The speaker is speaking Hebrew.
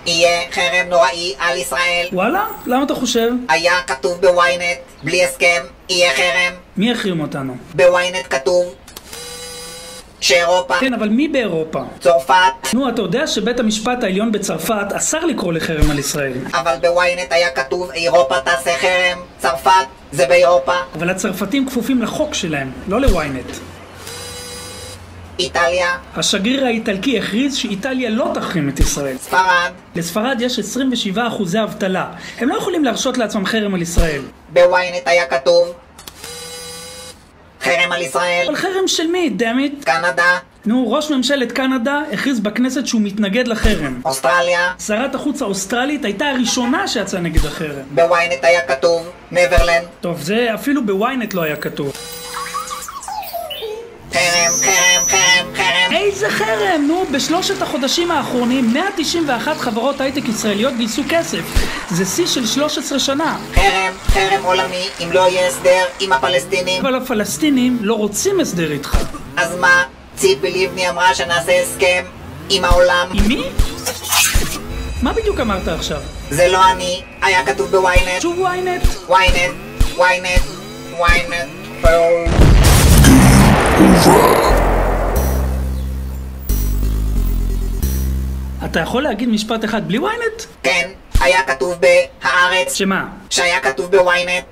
יהיה חרם נוראי על ישראל. וואלה? למה אתה חושב? היה כתוב בוויינט, בלי הסכם, יהיה חרם. מי החרים אותנו? בוויינט כתוב שאירופה... כן, אבל מי באירופה? צרפת. נו, אתה יודע שבית המשפט העליון בצרפת אסר לקרוא לחרם על ישראל. אבל בוויינט היה כתוב אירופה תעשה חרם, צרפת זה באירופה. אבל הצרפתים כפופים לחוק שלהם, לא לוויינט. איטליה. השגריר האיטלקי הכריז שאיטליה לא תחרים את ישראל. ספרד. לספרד יש 27% אבטלה. הם לא יכולים להרשות לעצמם חרם על ישראל. בוויינט היה כתוב חרם על ישראל. אבל חרם של מי, דאמית? קנדה. נו, ראש ממשלת קנדה הכריז בכנסת שהוא מתנגד לחרם. אוסטרליה. שרת החוץ האוסטרלית הייתה הראשונה שיצאה נגד החרם. בוויינט היה כתוב נברלנד. טוב, זה אפילו בוויינט לא היה כתוב. חרם, חרם, חרם, חרם. איזה חרם? נו, בשלושת החודשים האחרונים 191 חברות הייטק ישראליות גייסו כסף. זה שיא של 13 שנה. חרם, חרם עולמי, אם לא יהיה הסדר עם הפלסטינים. אבל הפלסטינים לא רוצים הסדר איתך. אז מה? ציפי לבני אמרה שנעשה הסכם עם העולם. עם מי? מה בדיוק אמרת עכשיו? זה לא אני, היה כתוב בוויינט. שוב וויינט? וויינט, וויינט, וויינט. אתה יכול להגיד משפט אחד בלי וויינט? כן, היה כתוב בהארץ. שמה? שהיה כתוב בוויינט.